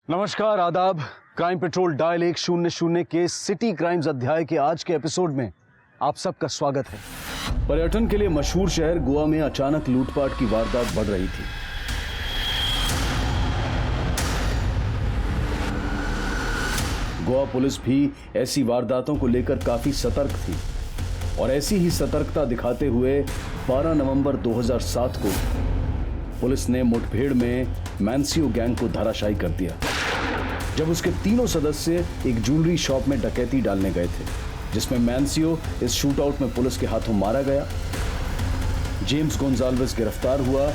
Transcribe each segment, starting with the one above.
नमस्कार, आदाब। Crime petrol dial 100 के सिटी क्राइम्स अध्याय के आज के एपिसोड में आप सबका स्वागत है। पर्यटन के लिए मशहूर शहर गोवा में अचानक लूटपाट की वारदात बढ़ रही थी। गोवा पुलिस भी ऐसी वारदातों को लेकर काफी सतर्क थी और ऐसी ही सतर्कता दिखाते हुए 12 नवंबर 2007 को पुलिस ने मुठभेड़ में मैंसियो गैंग को धराशायी कर दिया, जब उसके तीनों सदस्य एक ज्वेलरी शॉप में डकैती डालने गए थे, जिसमें मैंसियो इस शूटआउट में पुलिस के हाथों मारा गया। जेम्स गोंजाल्वेस गिरफ्तार हुआ,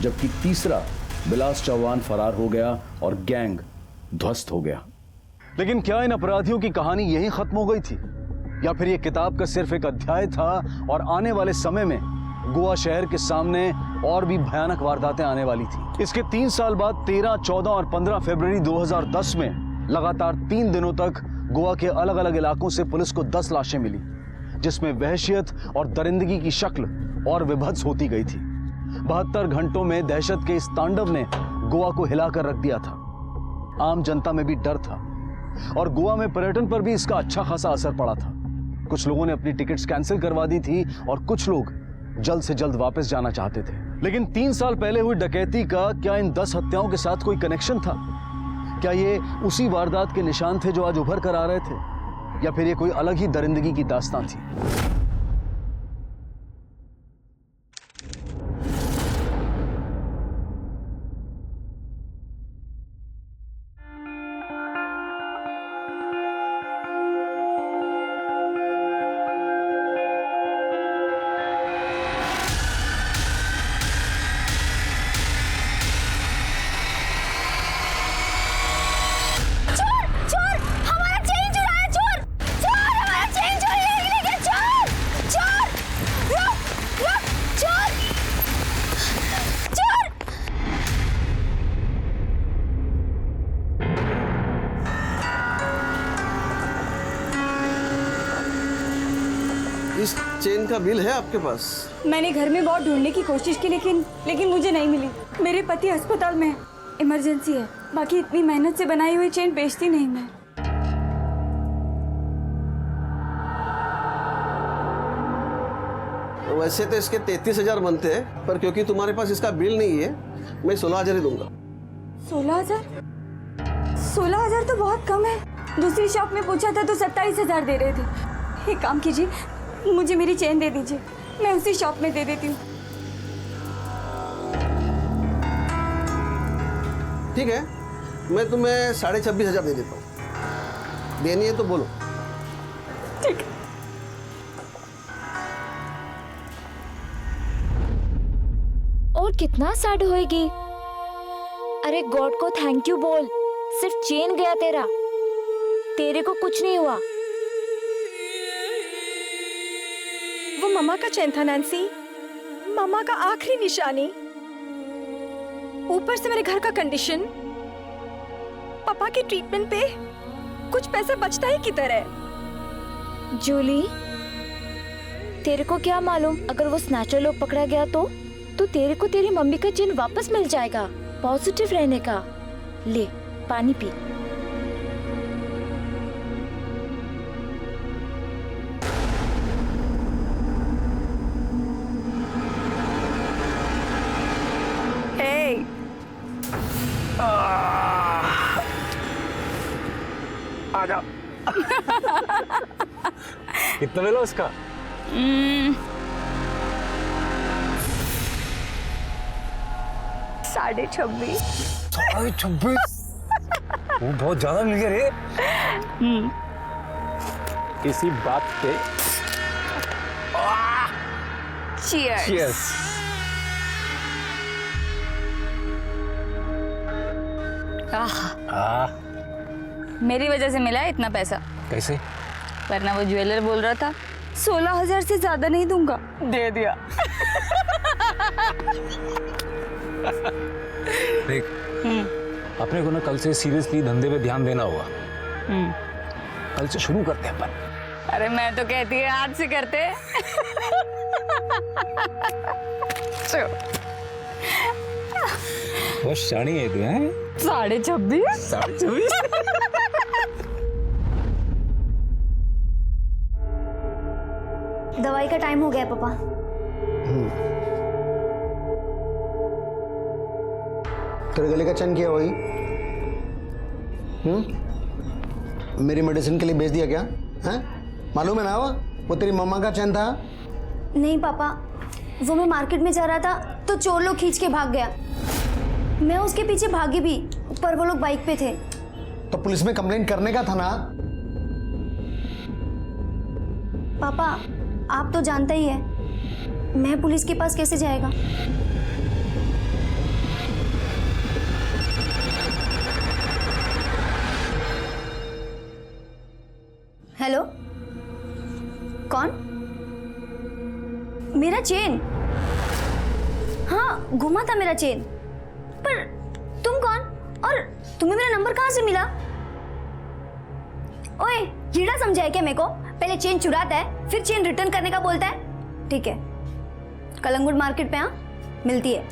जबकि तीसरा बिलास चौहान फरार हो गया और गैंग ध्वस्त हो गया। लेकिन क्या इन अपराधियों की कहानी यहीं खत्म हो गई थी, या फिर यह किताब का सिर्फ एक अध्याय था और आने वाले समय में गोवा शहर के सामने और भी भयानक वारदातें आने वाली थी। इसके 3 साल बाद 13, 14 और 15 फरवरी 2010 में लगातार 3 दिनों तक गोवा के अलग अलग इलाकों से पुलिस को 10 लाशें मिली, जिसमें वहशियत और दरिंदगी की शक्ल और विभत्स होती गई थी। 72 घंटों में दहशत के इस तांडव ने गोवा को हिलाकर रख दिया था। आम जनता में भी डर था और गोवा में पर्यटन पर भी इसका अच्छा खासा असर पड़ा था। कुछ लोगों ने अपनी टिकट्स कैंसिल करवा दी थी और कुछ लोग जल्द से जल्द वापस जाना चाहते थे। लेकिन 3 साल पहले हुई डकैती का क्या इन 10 हत्याओं के साथ कोई कनेक्शन था? क्या ये उसी वारदात के निशान थे जो आज उभर कर आ रहे थे, या फिर ये कोई अलग ही दरिंदगी की दास्तां थी? इस चेन का बिल है आपके पास? मैंने घर में बहुत ढूंढने की कोशिश की, लेकिन मुझे नहीं मिली। मेरे पति अस्पताल में है, इमरजेंसी है। बाकी इतनी मेहनत से बनाई हुई चेन बेचती नहीं मैं। वैसे तो इसके 33,000 बनते हैं, पर क्योंकि तुम्हारे पास इसका बिल नहीं है, मैं 16,000 ही दूंगा। 16,000? 16,000 तो बहुत कम है। दूसरी शॉप में पूछा था तो 27,000 दे रहे थे। एक काम कीजिए, मुझे मेरी चेन दे दीजिए, मैं उसी शॉप में दे देती हूँ। ठीक है, मैं तुम्हें 26,500 दे देता हूँ। देनी है तो बोलो। ठीक है। और कितना सैड होएगी? अरे गॉड को थैंक यू बोल, सिर्फ चेन गया तेरा, तेरे को कुछ नहीं हुआ। वो मम्मा का चैन था नैन्सी, मम्मा का आखिरी निशानी। ऊपर से मेरे घर का कंडीशन, पापा के ट्रीटमेंट पे कुछ पैसा बचता ही किधर है। जूली, तेरे को क्या मालूम, अगर वो स्नैचर लोग पकड़ा गया तो तेरे को तेरी मम्मी का चेन वापस मिल जाएगा। पॉजिटिव रहने का। ले पानी पी। आजा। कितना मिला उसका? 26.5। 26.5? वो बहुत ज्यादा मिल गया रे। इसी बात पे Cheers. Cheers. मेरी वजह से मिला है इतना पैसा। कैसे? वरना वो ज्वेलर बोल रहा था 16,000 से ज्यादा नहीं दूंगा, दे दिया। देख, अपने को ना कल से सीरियसली धंधे पे ध्यान देना होगा। कल से शुरू करते हैं अपन। अरे मैं तो कहती है आज से करते। बहुत शानी है तू, हैं? 26.5। 26.5। दवाई का टाइम हो गया पापा। तेरे गले का चैन क्या वही? मेरी मेडिसिन के लिए भेज दिया क्या? हैं? मालूम है ना वो तेरी मम्मा का चैन था। नहीं पापा, वो मैं मार्केट में जा रहा था तो चोर लोग खींच के भाग गया। मैं उसके पीछे भागी भी, पर वो लोग बाइक पे थे। तो पुलिस में कंप्लेंट करने का था ना। पापा आप तो जानते ही है, मैं पुलिस के पास कैसे जाएगा? हेलो, कौन? मेरा चेन? हाँ, घुमा था मेरा चेन। पर तुम कौन? और तुम्हें मेरा नंबर कहाँ से मिला? ओए, कीड़ा समझा है क्या मेरे को? पहले चेन चुराता है, फिर चेन रिटर्न करने का बोलता है। ठीक है, कलंगुट मार्केट पे मिलती है।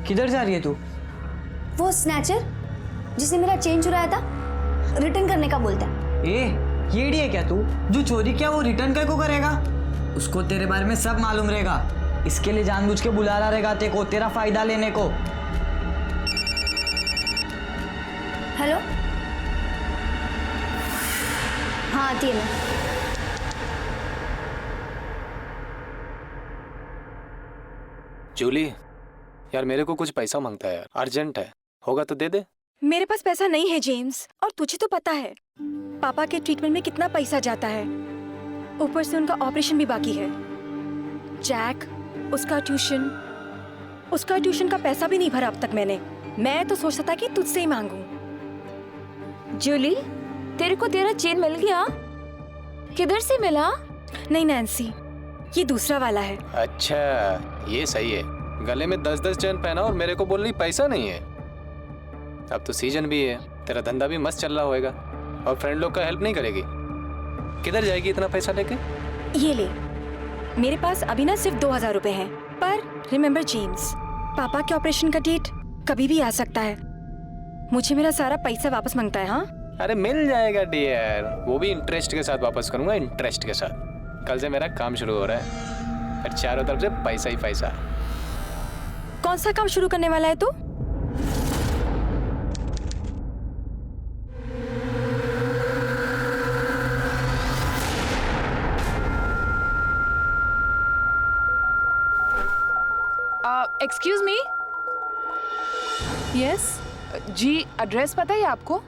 किधर जा रही है तू? वो स्नैचर जिसने मेरा चेन चुराया था, रिटर्न करने का बोलता है। येड़ी है क्या तू? जो चोरी किया वो रिटर्न कर को करेगा? उसको तेरे बारे में सब मालूम रहेगा, इसके लिए जानबूझ के बुला रहा रहेगा तेरे को, तेरा फायदा लेने को। हेलो, हाँ आती है मैं। जूली, यार मेरे को कुछ पैसा मांगता है यार, अर्जेंट है, होगा तो दे दे। मेरे पास पैसा नहीं है जेम्स, और तुझे तो पता है पापा के ट्रीटमेंट में कितना पैसा जाता है। ऊपर से उनका ऑपरेशन भी बाकी है। जैक, उसका ट्यूशन का पैसा भी नहीं भरा अब तक मैंने। मैं तो सोचता था कि तुझसे ही मांगूं। जूली, तेरे को तेरा चेन मिल गया? किधर से मिला? नहीं नैन्सी, ये दूसरा वाला है। अच्छा, ये सही है। गले में 10-10 चैन पहना और मेरे को बोल रही पैसा नहीं है। अब तो सीजन भी है, तेरा धंधा भी मस्त चल रहा होएगा, और फ्रेंड लोग का हेल्प नहीं करेगी। किधर जाएगी इतना पैसा लेके? ये ले, मेरे पास अभी ना सिर्फ 2000 रुपए हैं। पर रिमेम्बर जेम्स, पापा के ऑपरेशन का डेट कभी भी आ सकता है। मुझे मेरा सारा पैसा वापस मांगता है। हाँ, अरे मिल जाएगा डियर, वो भी इंटरेस्ट के साथ वापस करूंगा, इंटरेस्ट के साथ। कल से मेरा काम शुरू हो रहा है, फिर चारों तरफ से पैसा ही पैसा। कौन सा काम शुरू करने वाला है तू? Excuse me. यस, जी, एड्रेस पता है आपको?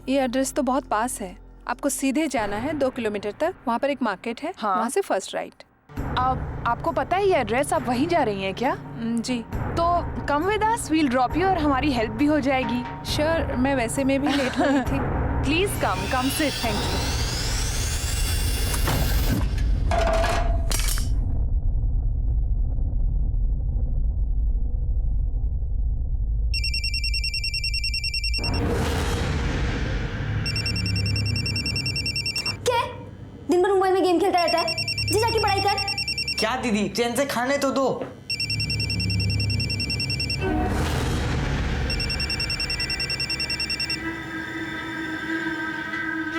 ये एड्रेस तो बहुत पास है। आपको सीधे जाना है 2 किलोमीटर तक, वहाँ पर एक मार्केट है। हाँ। वहाँ से फर्स्ट राइट। आपको पता है ये एड्रेस? आप वहीं जा रही हैं क्या? जी तो come with us, we'll drop you और हमारी हेल्प भी हो जाएगी। श्योर, मैं वैसे में भी लेट हो रही थी। Please come sit. Thank you. क्या? दिन भर मोबाइल में गेम खेलता रहता है, जी जाके पढ़ाई कर। क्या दीदी, चैन से खाने तो दो।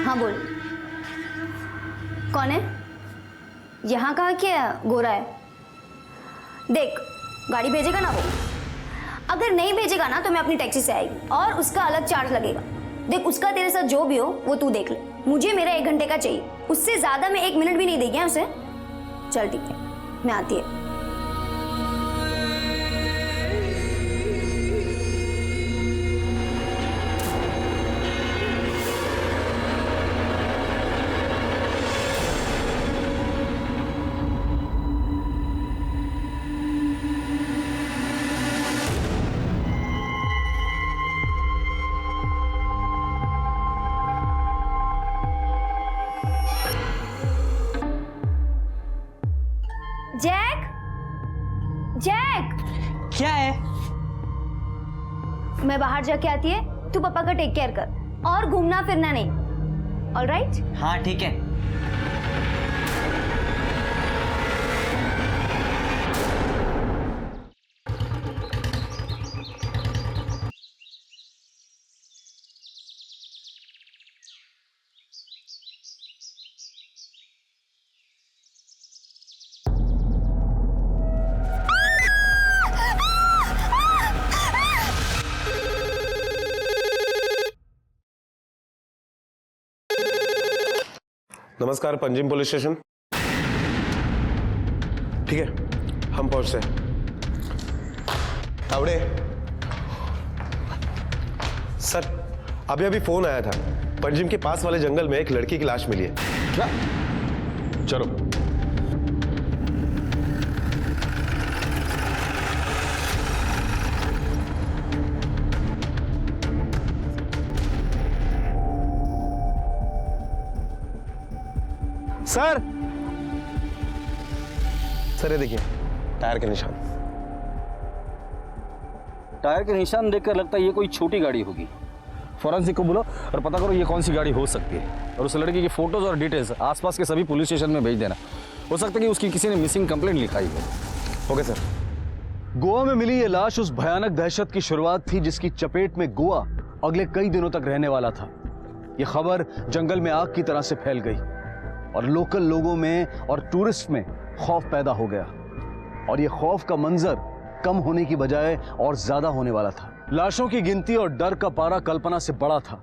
हाँ बोल, कौन है? यहाँ कहाँ क्या गोरा है? देख, गाड़ी भेजेगा ना वो? अगर नहीं भेजेगा ना तो मैं अपनी टैक्सी से आएगी, और उसका अलग चार्ज लगेगा। देख, उसका तेरे साथ जो भी हो वो तू देख ले। मुझे मेरा 1 घंटे का चाहिए, उससे ज्यादा मैं 1 मिनट भी नहीं देगी उसे। चल ठीक है, मैं आती है। जैक, जैक, क्या है? मैं बाहर जाके आती है, तू पापा का टेक केयर कर, और घूमना फिरना नहीं। ऑलराइट? हाँ ठीक है। नमस्कार पंजिम पुलिस स्टेशन। ठीक है, हम पहुंचते हैं। तावड़े सर, अभी अभी फोन आया था, पंजिम के पास वाले जंगल में एक लड़की की लाश मिली है। क्या? चलो। सर सर, ये देखिए टायर के निशान। टायर के निशान देखकर लगता है ये कोई छोटी गाड़ी होगी। फॉरेंसिक को बुलाओ और पता करो ये कौन सी गाड़ी हो सकती है, और उस लड़की की फोटोज और डिटेल्स आसपास के सभी पुलिस स्टेशन में भेज देना। हो सकता है कि उसकी किसी ने मिसिंग कंप्लेंट लिखाई हो। Okay sir. गोवा में मिली ये लाश उस भयानक दहशत की शुरुआत थी जिसकी चपेट में गोवा अगले कई दिनों तक रहने वाला था। ये खबर जंगल में आग की तरह से फैल गई और लोकल लोगों में और टूरिस्ट में खौफ पैदा हो गया, और ये खौफ का मंजर कम होने की बजाय और ज्यादा होने वाला था। लाशों की गिनती और डर का पारा कल्पना से बड़ा था।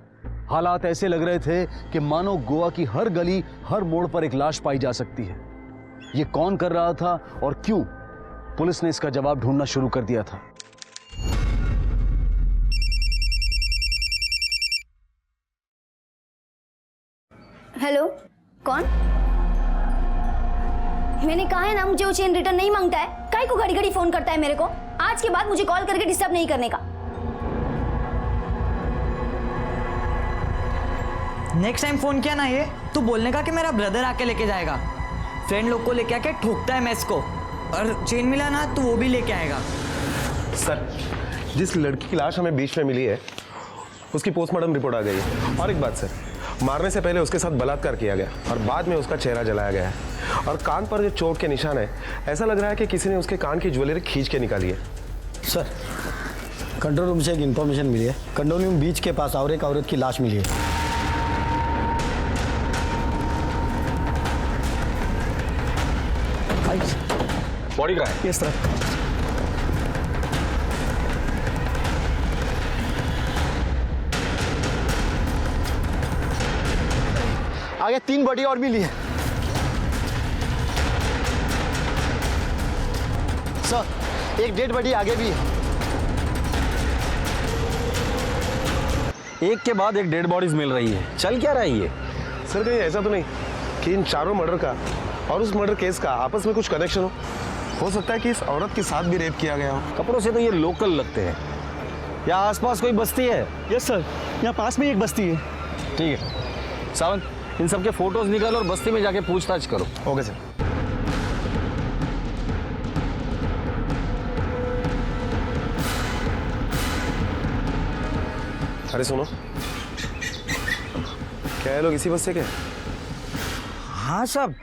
हालात ऐसे लग रहे थे कि मानो गोवा की हर गली, हर मोड़ पर एक लाश पाई जा सकती है। ये कौन कर रहा था और क्यों, पुलिस ने इसका जवाब ढूंढना शुरू कर दिया था। हेलो, कौन? मैंने कहा है ना, मुझे वो चेन रिटर्न नहीं मांगता है। काहे को घड़ी घड़ी फोन करता है मेरे को? आज के बाद मुझे कॉल करके डिस्टर्ब नहीं करने का। नेक्स्ट टाइम फोन किया ना ये तो बोलने का कि मेरा ब्रदर आके लेके जाएगा। फ्रेंड लोग को लेके आके ठोकता है मैस को, और चेन मिला ना तो वो भी लेके आएगा। सर, जिस लड़की की लाश हमें बीच में मिली है उसकी पोस्टमार्टम रिपोर्ट आ गई है। और एक बात सर, मारने से पहले उसके साथ बलात्कार किया गया और बाद में उसका चेहरा जलाया गया है। और कान पर जो चोट के निशान है, ऐसा लग रहा है कि किसी ने उसके कान की ज्वेलरी खींच के निकाली है। सर, कंट्रोल रूम से एक इन्फॉर्मेशन मिली है। कंडोलियम बीच के पास और एक औरत की लाश मिली है। बॉडी कहाँ है? इस तरफ। आगे 3 बॉडी और मिली है सर, एक डेड बॉडी आगे भी है। एक के बाद एक डेड बॉडीज मिल रही है। चल क्या रहा है ये? सर, कहीं ऐसा तो नहीं कि इन चारों मर्डर का और उस मर्डर केस का आपस में कुछ कनेक्शन हो सकता है कि इस औरत के साथ भी रेप किया गया हो। कपड़ों से तो ये लोकल लगते हैं। या आसपास कोई बस्ती है? यस सर, यहाँ पास में एक बस्ती है। ठीक है सावंत, इन सबके फोटोज निकालो और बस्ती में जाके पूछताछ करो। Okay sir. अरे सुनो, क्या ये लोग इसी बस्ती के? हाँ साहब,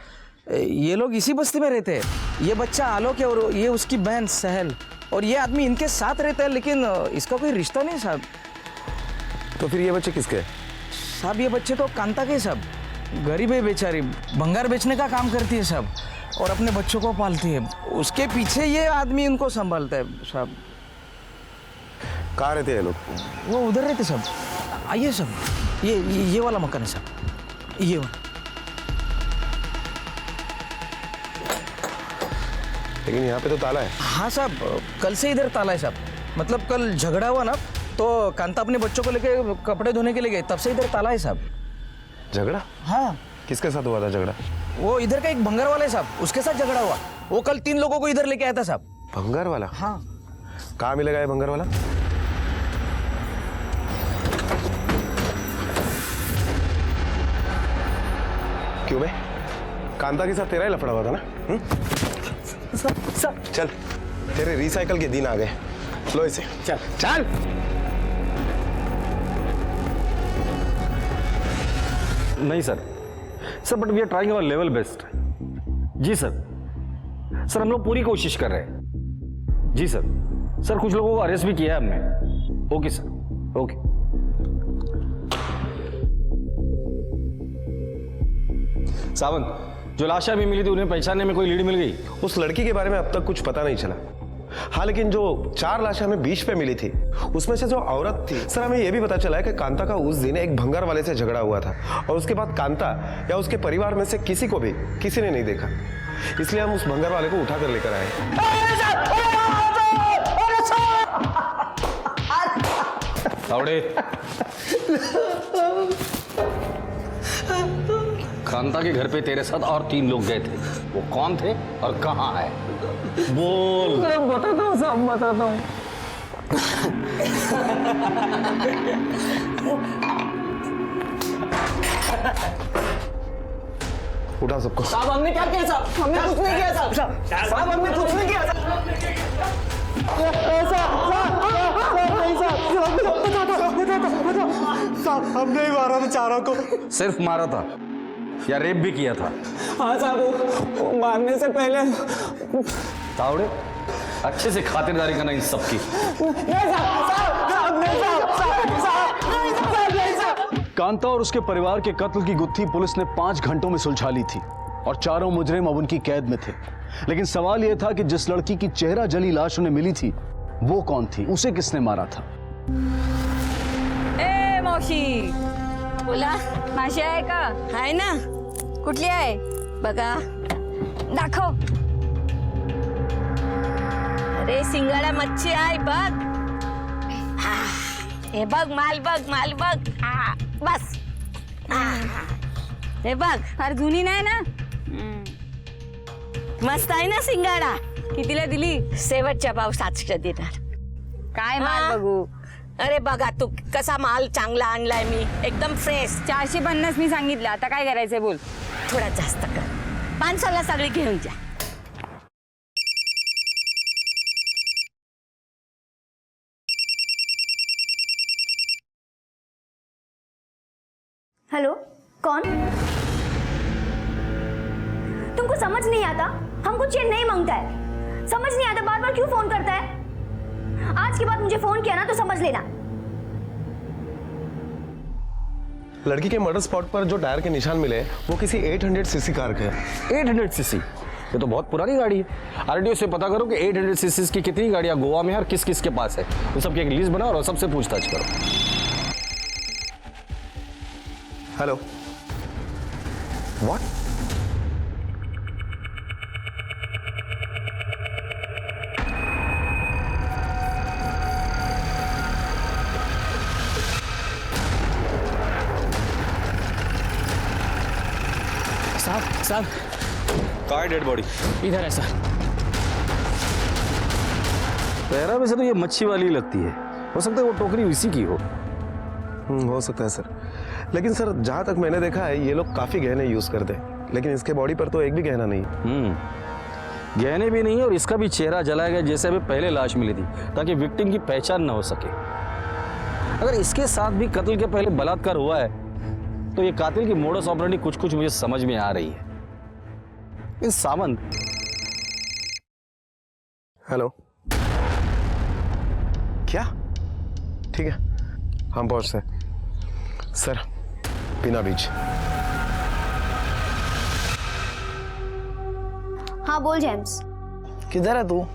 ये लोग इसी बस्ती में रहते हैं। ये बच्चा आलोक है और ये उसकी बहन सहल, और ये आदमी इनके साथ रहता है, लेकिन इसका कोई रिश्ता नहीं साहब। तो फिर ये बच्चे किसके? साहब ये बच्चे तो कांता के साहब। गरीब है बेचारी, भंगार बेचने का काम करती है साहब, और अपने बच्चों को पालती है। उसके पीछे ये आदमी इनको संभालता है साहब। कहाँ रहते हैं ये लोग? वो उधर रहते साहब। आइए साहब, ये वाला मकान है साहब, ये वाला। लेकिन यहाँ पे तो ताला है। हाँ साहब, कल से इधर ताला है साहब। मतलब कल झगड़ा हुआ ना, तो कांता अपने बच्चों को लेके कपड़े धोने के लिए गए, तब से इधर ताला है साहब। झगड़ा? हाँ। किसके साथ हुआ था झगड़ा? वो इधर का एक भंगार वाला है साहब, उसके साथ झगड़ा हुआ। वो कल 3 लोगों को इधर लेके आया था साहब। भंगार वाला? हाँ। कहाँ मिलेगा ये भंगार वाला? क्यों बे? कांता के साथ तेरा ही लफड़ा हुआ था ना? चल, तेरे रिसाइकल के दिन आ गए। लो इसे। चल चल। नहीं sir, but we are trying our level best. जी सर, हम लोग पूरी कोशिश कर रहे हैं। जी सर, कुछ लोगों को अरेस्ट भी किया है हमने। Okay sir, okay. सावंत, जो लाशें अभी मिली थी उन्हें पहचानने में कोई लीड मिल गई? उस लड़की के बारे में अब तक कुछ पता नहीं चला। हाँ, लेकिन जो 4 लाशें हमें बीच पे मिली थी उसमें से जो औरत थी सर, हमें यह भी पता चला है कि कांता का उस दिन एक भंगार वाले से झगड़ा हुआ था और उसके बाद कांता या उसके परिवार में से किसी को भी किसी ने नहीं देखा, इसलिए हम उस भंगार वाले को उठा कर लेकर आए। तावड़े, कांता के घर पे तेरे साथ और 3 लोग गए थे, वो कौन थे और कहाँ है? बोल। बताता हूँ साहब, बताता हूँ। उठा सबको। साहब हमने क्या किया साहब? हमने कुछ नहीं किया साहब। साहब हमने कुछ नहीं किया साहब हमने ही मारा था चारों को। सिर्फ मारा था या रेप भी किया था? हाँ साहब, वो मारने से पहले। तावड़े, अच्छे से खातिरदारी करना इन सबकी। कांता और उसके परिवार के कत्ल की गुत्थी पुलिस ने 5 घंटों में सुलझा ली थी और चारों मुजरिम अब उनकी कैद में थे। लेकिन सवाल यह था कि जिस लड़की की चेहरा जली लाश उन्हें मिली थी वो कौन थी, उसे किसने मारा था? ए मावशी, बोला माशी आहे का? आहे ना. कुठली आहे बघा, दाखव. अरे सिंगाडा मच्छी आहे बघ. हे बघ, माल बघ, माल बघ. बस. हे बघ, फार जुनी नाही ना. मस्त आहे ना सिंगाडा. कितीला दिली? शेवटच्या भाव 700 देणार. काय माल बघू? अरे बघा तू, कसा माल चांगला आणलाय मी, एकदम फ्रेश. 450 मी सांगितलं, आता काय करायचंय बोल. थोडा जास्त कर. 500ला सगळी घेऊन जा. हेलो, कौन? तुमको समझ नहीं आता? हमको चेन नहीं मांगता है. समझ नहीं आता बार बार क्यों फोन करता है? आज के बाद मुझे फोन किया ना तो समझ लेना. लड़की के मर्डर स्पॉट पर जो टायर के निशान मिले वो किसी 800 सीसी कार के हैं। 800 सीसी? ये तो बहुत पुरानी गाड़ी है। आरटीओ से पता करो कि 800 सीसी की कितनी गाड़ियां गोवा में और किस किस के पास है। उन सबकी एक लिस्ट बनाओ और सबसे पूछताछ करो। Hello, what? साहब, कहाँ है डेड बॉडी? इधर है सर. पैरा में से तो ये मच्छी वाली लगती है, हो सकता है वो टोकरी उसी की हो। हो सकता है सर, लेकिन सर जहाँ तक मैंने देखा है ये लोग काफी गहने यूज करते हैं, लेकिन इसके बॉडी पर तो एक भी गहना नहीं। गहने भी नहीं है और इसका भी चेहरा जलाया गया जैसे अभी पहले लाश मिली थी, ताकि विक्टिम की पहचान न हो सके। अगर इसके साथ भी कत्ल के पहले बलात्कार हुआ है तो ये कातिल की मोडस ऑपरेंडी कुछ कुछ मुझे समझ में आ रही है। इस सावंत। हेलो, क्या? ठीक है, हम पहुंचते हैं सर। पीना बीच। हाँ बोल जेम्स। किधर है तू?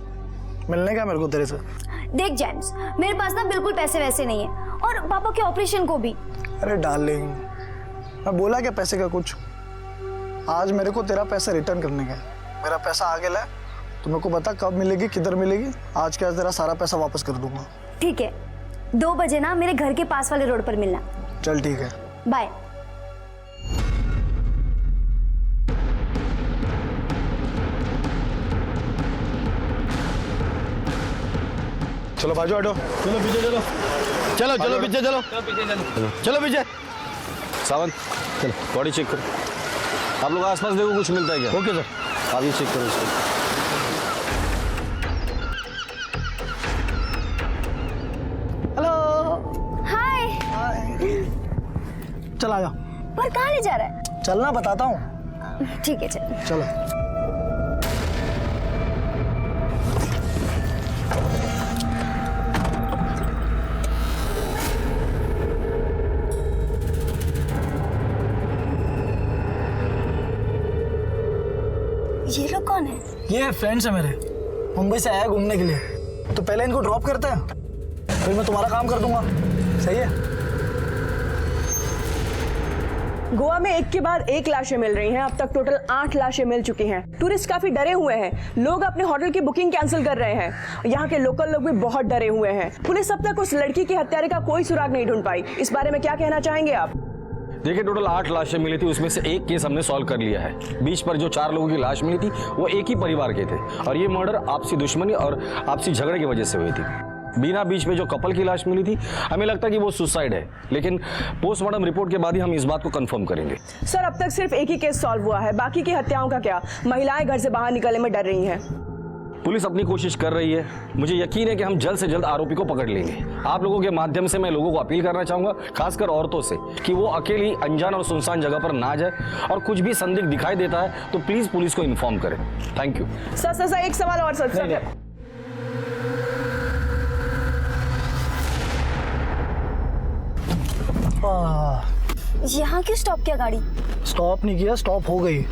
मिलने का मेरे को तेरे से। देख जेम्स, मेरे पास ना बिल्कुल पैसे वैसे नहीं है, और पापा के ऑपरेशन को भी। अरे डार्लिंग, मैं बोला क्या पैसे का कुछ? आज मेरे को तेरा पैसा रिटर्न करने का है। मेरा पैसा आ गया है, तो मेरे को बता कब मिलेगी, किधर मिलेगी। आज के आज तेरा सारा पैसा वापस कर दूंगा। ठीक है, 2 बजे ना मेरे घर के पास वाले रोड पर मिलना। चल ठीक है, बाय। चलो बाजू हटो। चलो पीछे चलो। चलो चलो पीछे चलो। चलो पीछे। सावंत, चलो बॉडी चेक करो। आप लोग आसपास देखो कुछ मिलता है क्या? Okay sir. आप ये चेक करो इसको। हेलो। हाय। चल आ जा। पर कहाँ ले जा रहा है? चलना बताता हूँ। ठीक है चल। चलो। ये लोग कौन है? ये फ्रेंड्स है मेरे, मुंबई से आया है घूमने के लिए, तो पहले इनको ड्रॉप करते हैं, फिर मैं तुम्हारा काम कर दूंगा। सही है? गोवा में एक के बाद एक लाशें मिल रही हैं। अब तक टोटल 8 लाशें मिल चुकी हैं। टूरिस्ट काफी डरे हुए हैं। लोग अपने होटल की बुकिंग कैंसिल कर रहे हैं। यहाँ के लोकल लोग भी बहुत डरे हुए हैं। पुलिस अब तक उस लड़की के हत्यारे का कोई सुराग नहीं ढूंढ पाई। इस बारे में क्या कहना चाहेंगे आप? देखिए, टोटल 8 लाशें मिली थी, उसमें से एक केस हमने सॉल्व कर लिया है। बीच पर जो 4 लोगों की लाश मिली थी वो एक ही परिवार के थे, और ये मर्डर आपसी दुश्मनी और आपसी झगड़े की वजह से हुई थी। बीना बीच में जो कपल की लाश मिली थी, हमें लगता है कि वो सुसाइड है, लेकिन पोस्टमार्टम रिपोर्ट के बाद ही हम इस बात को कंफर्म करेंगे। सर, अब तक सिर्फ एक ही केस सॉल्व हुआ है, बाकी की हत्याओं का क्या? महिलाएं घर से बाहर निकलने में डर रही हैं। पुलिस अपनी कोशिश कर रही है। मुझे यकीन है कि हम जल्द से जल्द आरोपी को पकड़ लेंगे। आप लोगों के माध्यम से मैं लोगों को अपील करना चाहूंगा, खासकर औरतों से, कि वो अकेली अनजान और सुनसान जगह पर ना जाए, और कुछ भी संदिग्ध दिखाई देता है तो प्लीज पुलिस को इन्फॉर्म करें। Thank you. सर एक सवाल और सर। यहाँ क्यों स्टॉप किया गाड़ी? स्टॉप नहीं किया, स्टॉप हो गई।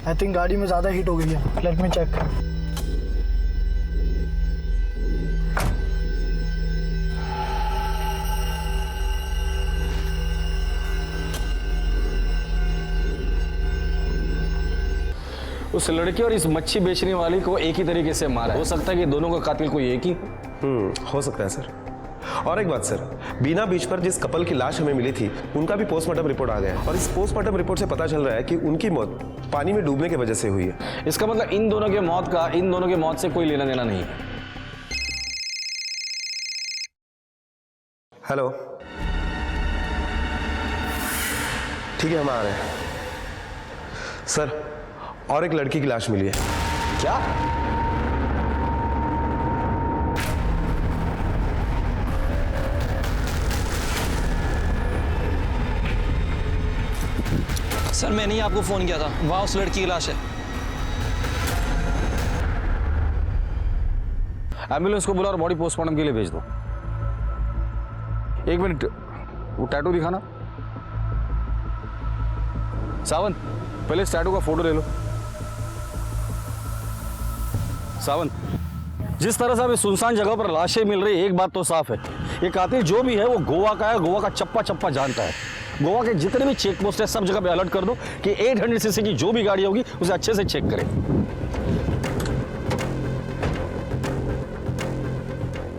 आई थिंक गाड़ी में ज्यादा हीट हो गई है। Let me check. उस लड़की और इस मच्छी बेचने वाली को एक ही तरीके से मारा। हो सकता है कि दोनों का कातिल कोई एक ही हो सकता है सर। और एक बात सर, बीना बीच पर जिस कपल की लाश हमें मिली थी, उनका भी पोस्टमार्टम रिपोर्ट आ गया है, और इस पोस्टमार्टम रिपोर्ट से पता चल रहा है कि उनकी मौत पानी में डूबने की वजह से हुई है। इसका मतलब इन दोनों के मौत से कोई लेना देना नहीं है। हेलो, ठीक है, हम आ रहे हैं सर। और एक लड़की की लाश मिली है। क्या? सर, मैंने ही आपको फोन किया था, वहां उस लड़की की लाश है। एम्बुलेंस को बुला और बॉडी पोस्टमार्टम के लिए भेज दो। एक मिनट, वो टैटू दिखाना। सावंत, पहले इस टैटू का फोटो ले लो। सावंत, जिस तरह से अभी सुनसान जगह पर लाशें मिल रही है, एक बात तो साफ है, ये कातिल जो भी है वो गोवा का है, गोवा का चप्पा चप्पा जानता है। गोवा के जितने भी चेक पोस्ट है सब जगह पे अलर्ट कर दो कि 800 सीसी की जो भी गाड़ी होगी उसे अच्छे से चेक करें।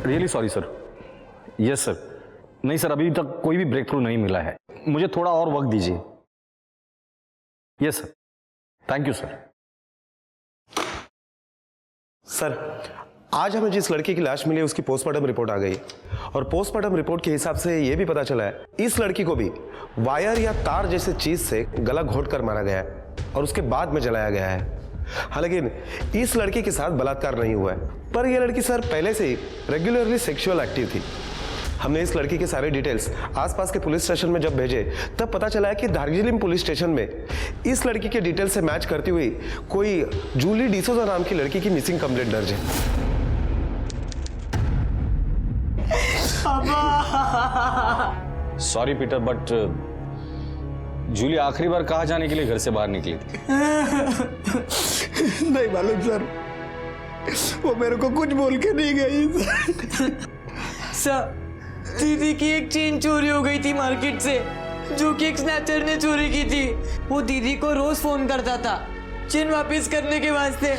Really sorry sir. Yes sir. नहीं सर, अभी तक कोई भी ब्रेक थ्रू नहीं मिला है, मुझे थोड़ा और वक्त दीजिए। Yes sir, thank you sir. Sir, आज हमें जिस लड़की की लाश मिली है उसकी पोस्टमार्टम रिपोर्ट आ गई, और पोस्टमार्टम रिपोर्ट के हिसाब से यह भी पता चला है इस लड़की को भी वायर या तार जैसे चीज से गला घोंटकर मारा गया है और उसके बाद में जलाया गया है। हालांकि इस लड़की के साथ बलात्कार नहीं हुआ है, पर यह लड़की सर पहले से ही रेगुलरली सेक्सुअल एक्टिव थी। हमने इस लड़की के सारे डिटेल्स आसपास के पुलिस स्टेशन में जब भेजे, तब पता चला है कि दार्जिलिंग पुलिस स्टेशन में इस लड़की के डिटेल्स से मैच करती हुई कोई जूली डिसोजा नाम की लड़की की मिसिंग कंप्लेंट दर्ज है। सॉरी पीटर, बट जूली आखिरी बार कहाँ जाने के लिए घर से बाहर निकली थी? नहीं मालूम सर, वो मेरे को कुछ बोल के नहीं गई। सर, दीदी की एक चेन चोरी हो गई थी मार्केट से, जो कि एक स्नैचर ने चोरी की थी। वो दीदी को रोज फोन करता था चेन वापस करने के वास्ते।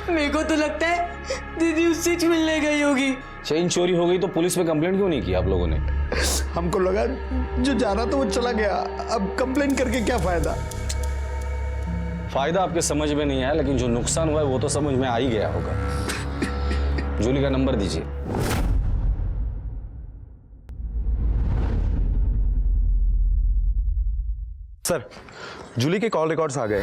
मेरे को तो लगता है दीदी उससे मिलने गई होगी। चेन चोरी हो गई तो पुलिस में कंप्लेंट क्यों नहीं की आप लोगों ने? हमको लगा जो जाना तो वो चला गया, अब कंप्लेंट करके क्या फायदा। फायदा आपके समझ में नहीं आया, लेकिन जो नुकसान हुआ है वो तो समझ में आ ही गया होगा। जूली का नंबर दीजिए। सर, जूली के कॉल रिकॉर्ड्स आ गए।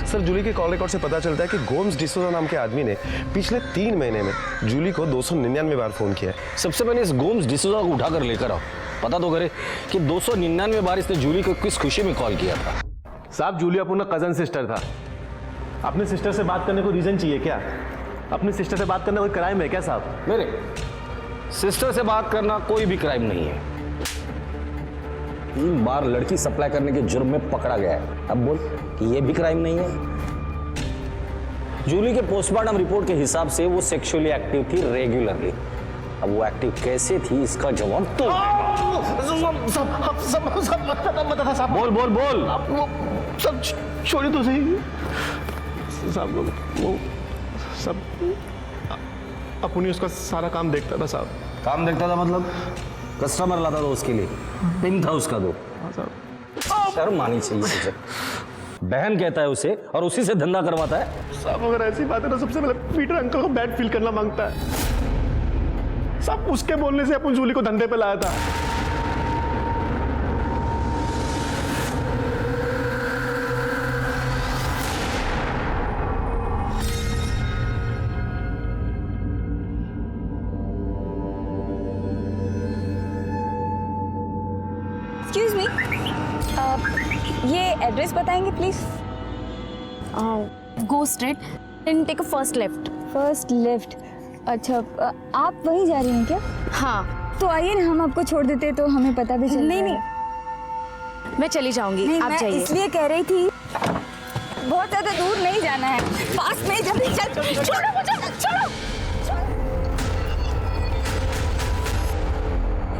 सर, जूली के कॉल रिकॉर्ड से पता चलता है कि गोम्स डिसोजा नाम के आदमी ने पिछले 3 महीने में जूली को 299 बार फोन किया है। सबसे पहले इस गोम्स डिसोजा को उठाकर लेकर आओ, पता तो करे कि 299 बार इसने जूली को किस खुशी में कॉल किया था। साहब, जूली अपना कजन सिस्टर था। अपने सिस्टर से बात करने को रीजन चाहिए क्या? अपनी सिस्टर से बात करना कोई क्राइम है क्या साहब? मेरे सिस्टर से बात करना कोई भी क्राइम नहीं है। 3 बार लड़की सप्लाई करने के जुर्म में पकड़ा गया है, अब बोल कि ये भी क्राइम नहीं है? जूली के पोस्टमार्टम रिपोर्ट के हिसाब से वो सेक्सुअली एक्टिव थी रेगुलरली। अब वो एक्टिव कैसे थी इसका जवाब तो बोल बोल बोल। वो सब छोड़िए तो सही साहब, वो सब अपनी उसका सारा काम देखता था साहब। काम देखता था मतलब कस्टमर लाता था उसके लिए, पिन था उसका दो। शर्म आनी चाहिए तुझे। बहन कहता है उसे और उसी से धंधा करवाता है। साहब अगर ऐसी बात है तो सबसे पहले पीटर अंकल को बैड फील करना मांगता है साहब। उसके बोलने से अपन जूली को धंधे पे लाया था। एक्सक्यूज मी, ये एड्रेस बताएंगे please? Go straight and take a first left. First left. अच्छा, आप वहीं जा रही हैं क्या? हाँ। तो आइए ना, हम आपको छोड़ देते तो हमें पता भी चल। नहीं, मैं चली जाऊंगी, नहीं, आप मैं जाइए। इसलिए कह रही थी, बहुत ज्यादा दूर नहीं जाना है, पास में, जल्दी चल। छोड़ो मुझे, छोड़ो।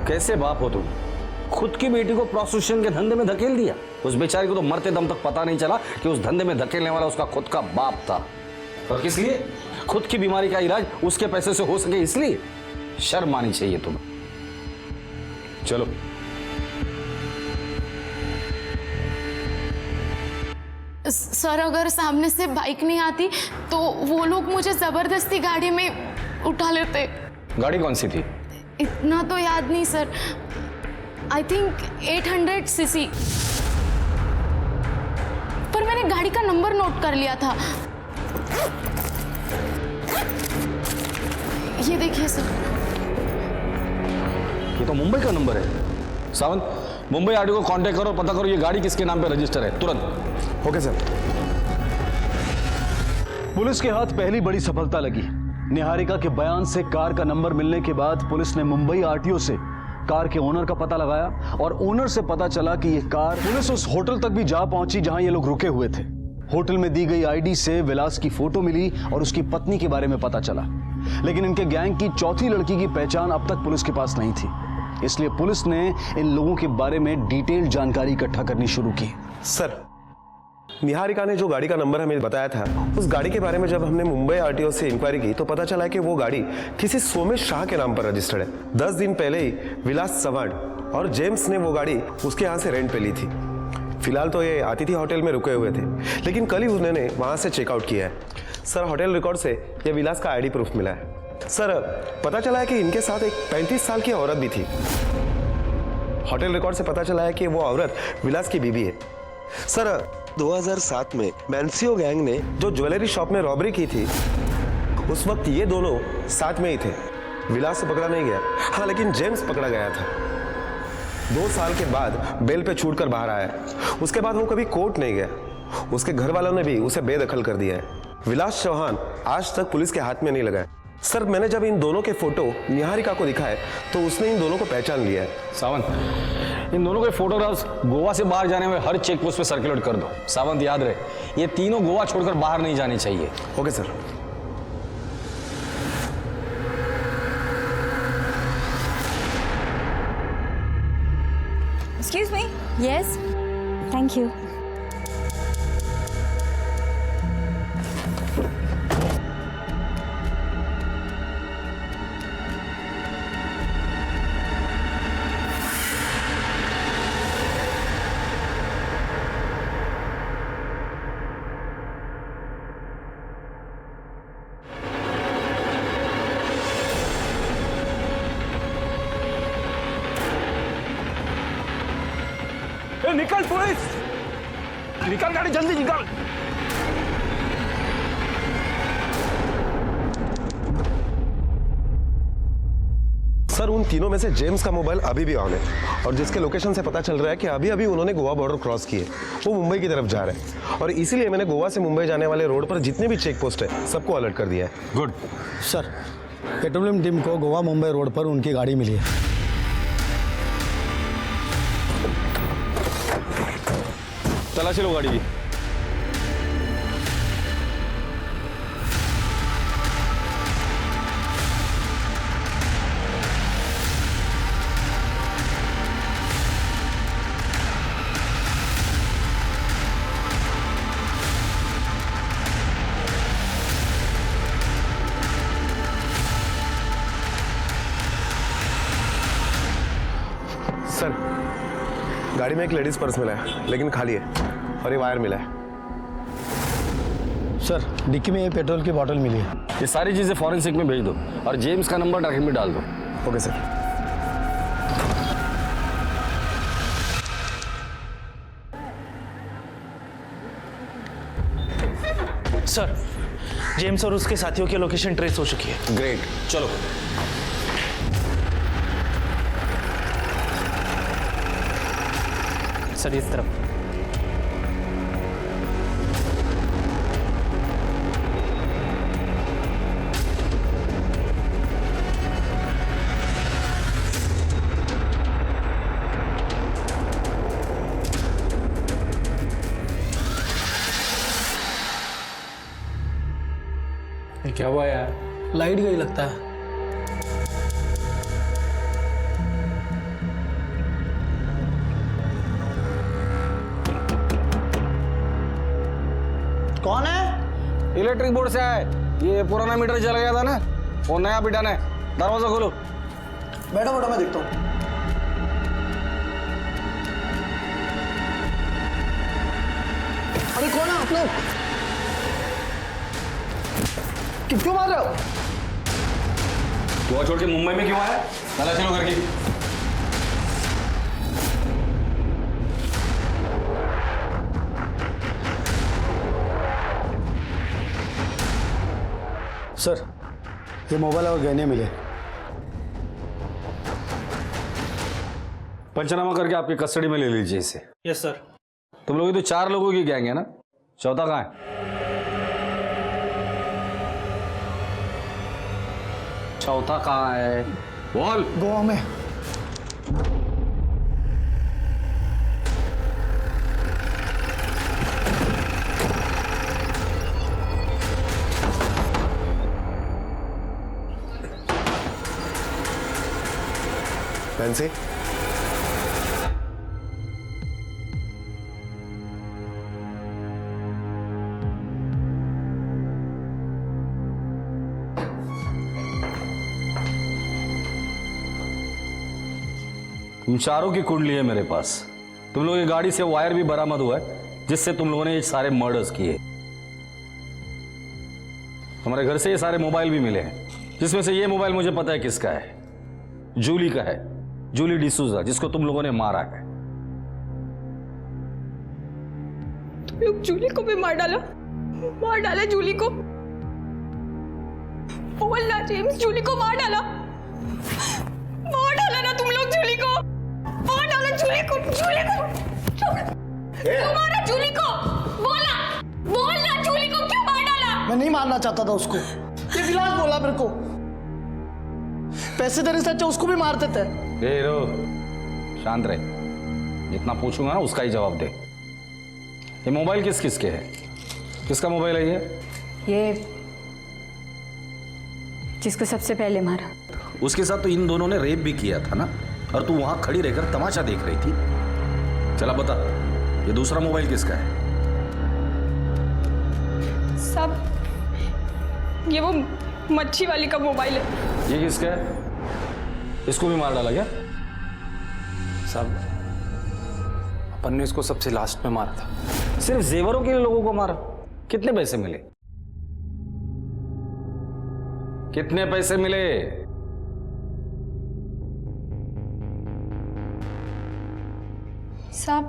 कैसे बाप हो तुम? खुद की बेटी को प्रोस्टिट्यूशन के धंधे में धकेल दिया। उस बेचारी को तो मरते दम तक पता नहीं चला कि उस धंधे में धकेलने वाला उसका खुद का बाप था। और किस लिए? खुद की बीमारी का इलाज उसके पैसे से हो सके इसलिए। शर्म आनी चाहिए तुम्हें। चलो। सर अगर सामने से बाइक नहीं आती तो वो लोग मुझे जबरदस्ती गाड़ी में उठा लेते। गाड़ी कौन सी थी? इतना तो याद नहीं सर, आई थिंक 800 सीसी, पर मैंने गाड़ी का नंबर नोट कर लिया था। ये देखिए सर। ये तो मुंबई का नंबर है। सावंत, मुंबई आरटीओ को कांटेक्ट करो और पता करो ये गाड़ी किसके नाम पे रजिस्टर है, तुरंत। Okay sir. पुलिस के हाथ पहली बड़ी सफलता लगी। निहारिका के बयान से कार का नंबर मिलने के बाद पुलिस ने मुंबई आरटीओ से कार के ओनर का पता लगाया और ओनर से पता चला कि यह कार, पुलिस उस होटल तक भी जा पहुंची जहां ये लोग रुके हुए थे। होटल में दी गई आईडी से विलास की फोटो मिली और उसकी पत्नी के बारे में पता चला, लेकिन इनके गैंग की चौथी लड़की की पहचान अब तक पुलिस के पास नहीं थी। इसलिए पुलिस ने इन लोगों के बारे में डिटेल जानकारी इकट्ठा करनी शुरू की। सर, निहारिका ने जो गाड़ी का नंबर हमें बताया था, उस गाड़ी के बारे में जब हमने मुंबई आरटीओ से इंक्वायरी की तो पता चला कि वो गाड़ी किसी सोमेश शाह के नाम पर रजिस्टर्ड है। 10 दिन पहले ही विलास चव्हाण और जेम्स ने वो गाड़ी उसके यहाँ से रेंट पे ली थी। फिलहाल तो ये अतिथि होटल में रुके हुए थे, लेकिन कल ही उन्होंने वहाँ से चेकआउट किया है। सर, होटल रिकॉर्ड से ये विलास का आईडी प्रूफ मिला है। सर, पता चला है कि इनके साथ एक 35 साल की औरत भी थी। होटल रिकॉर्ड से पता चला है कि वो औरत विलास की बीवी है। सर, 2007 में मैंसियो गैंग ने जो ज्वेलरी शॉप में रॉबरी की थी, उस वक्त ये दोनों साथ में ही थे। विलास तो पकड़ा नहीं गया, हाँ, लेकिन जेम्स पकड़ा गया था। 2 साल के बाद बेल पे छूटकर बाहर आया। उसके बाद वो कभी कोर्ट नहीं गया। उसके घर वालों ने भी उसे बेदखल कर दिया है। विलास चौहान आज तक पुलिस के हाथ में नहीं लगा है। सर, मैंने जब इन दोनों के फोटो निहारिका को दिखाए तो उसने इन दोनों को पहचान लिया है। सावंत, इन दोनों के फोटोग्राफ्स गोवा से बाहर जाने में हर चेक पोस्ट पे सर्कुलेट कर दो। सावंत, याद रहे, ये तीनों गोवा छोड़कर बाहर नहीं जाने चाहिए। Okay sir. Excuse me. Yes, thank you. निकल पुलिस, निकल गाड़ी, जल्दी निकल। सर, उन तीनों में से जेम्स का मोबाइल अभी भी ऑन है और जिसके लोकेशन से पता चल रहा है कि अभी अभी उन्होंने गोवा बॉर्डर क्रॉस किए। वो मुंबई की तरफ जा रहे हैं और इसीलिए मैंने गोवा से मुंबई जाने वाले रोड पर जितने भी चेक पोस्ट है सबको अलर्ट कर दिया है। गुड सर, पेट्रोलियम टीम को गोवा मुंबई रोड पर उनकी गाड़ी मिली है। तलाशी लो गाड़ी की। सर गाड़ी में एक लेडीज पर्स मिला है लेकिन खाली है और ये वायर मिला है। सर डिक्की में ये पेट्रोल की बोतल मिली है। ये सारी चीजें फॉरेंसिक में भेज दो और जेम्स का नंबर ट्रैकिंग में डाल दो। Okay sir. सर जेम्स और उसके साथियों की लोकेशन ट्रेस हो चुकी है। ग्रेट, चलो। सर इस तरफ। क्या हुआ यार? लाइट गई लगता है। कौन है? इलेक्ट्रिक बोर्ड से आए। ये पुराना मीटर जल गया था ना, वो नया बिठाना है। दरवाजा खोलो। बैठो बैठो, मैं देखता हूँ। अरे कौन है आप लोग? क्यों मार रहे हो? गोवा छोड़ के मुंबई में क्यों आया? चला चलो घर की। सर ये मोबाइल और गहने मिले। पंचनामा करके आपकी कस्टडी में ले लीजिए इसे। Yes sir. तुम लोग तो 4 लोगों की गैंग है ना, चौथा कहाँ है? चौथा कहाँ है? बोल। गोवा में। फैंसी तुम चारों की कुंडली है मेरे पास। तुम लोगों की गाड़ी से वायर भी बरामद हुआ है जिससे तुम लोगों ने ये सारे मर्डर्स किए। हमारे घर से ये सारे मोबाइल भी मिले हैं, जिसमें से ये मोबाइल मुझे पता है किसका है, जूली का है, जूली डिसूजा, जिसको तुम लोगों ने मारा है। तुम लोग जूली को भी मार डाला जूली को। बोलना जेम्स, जूली को मार डाला ना तुम लोग। जूली को मार डाला, जूली को तुम्हारा जूली को बोलना जूली को क्यों मार डाला? मैं नहीं मारना चाहता था उसको, ये विलास बोला मेरे को। पैसे देने से अच्छा उसको भी मार देते। रो, शांत रहे। जितना पूछूंगा ना उसका ही जवाब दे। ये मोबाइल किस किस के है? किसका मोबाइल है ये जिसको सबसे पहले मारा। उसके साथ तो इन दोनों ने रेप भी किया था ना, और तू वहां खड़ी रहकर तमाशा देख रही थी। चला बता, ये दूसरा मोबाइल किसका है? सब ये वो मच्छी वाली का मोबाइल है। ये किसका है? इसको भी मार डाला क्या? साहब अपन ने इसको सबसे लास्ट में मारा था। सिर्फ जेवरों के लिए लोगों को मारा? कितने पैसे मिले? कितने पैसे मिले? साहब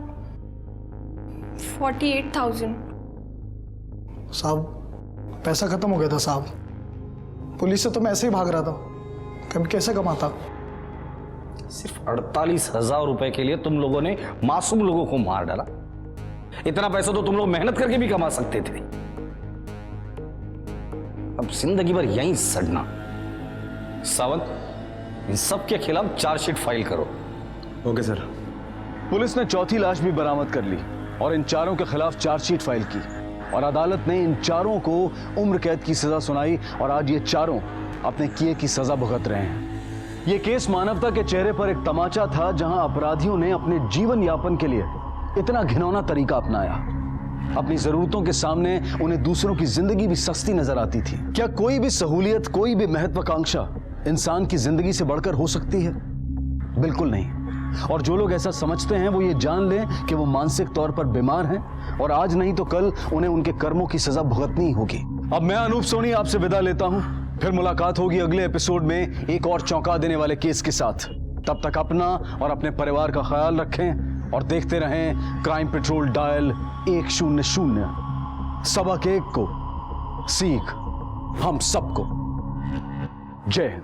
48,000। साहब पैसा खत्म हो गया था साहब। पुलिस से तो मैं ऐसे ही भाग रहा था, कभी कैसे कमाता। सिर्फ 48,000 रुपए के लिए तुम लोगों ने मासूम लोगों को मार डाला। इतना पैसा तो तुम लोग मेहनत करके भी कमा सकते थे। अब जिंदगी भर यहीं सड़ना। सावंत, इन सब के खिलाफ चार्जशीट फाइल करो। Okay sir. पुलिस ने चौथी लाश भी बरामद कर ली और इन चारों के खिलाफ चार्जशीट फाइल की और अदालत ने इन चारों को उम्र कैद की सजा सुनाई और आज ये चारों अपने किए की सजा भुगत रहे हैं। ये केस मानवता के चेहरे पर एक तमाचा था, जहां अपराधियों ने अपने जीवन यापन के लिए इतना घिनौना तरीका अपनाया। अपनी जरूरतों के सामने उन्हें दूसरों की जिंदगी भी सस्ती नजर आती थी। क्या कोई भी सहूलियत, कोई भी महत्वाकांक्षा इंसान की जिंदगी से बढ़कर हो सकती है? बिल्कुल नहीं। और जो लोग ऐसा समझते हैं वो ये जान लें कि वो मानसिक तौर पर बीमार हैं और आज नहीं तो कल उन्हें उनके कर्मों की सजा भुगतनी होगी। अब मैं अनूप सोनी आपसे विदा लेता हूं, फिर मुलाकात होगी अगले एपिसोड में एक और चौंका देने वाले केस के साथ। तब तक अपना और अपने परिवार का ख्याल रखें और देखते रहें क्राइम पेट्रोल डायल 100। सबक एक को, सीख हम सबको। जय हिंद।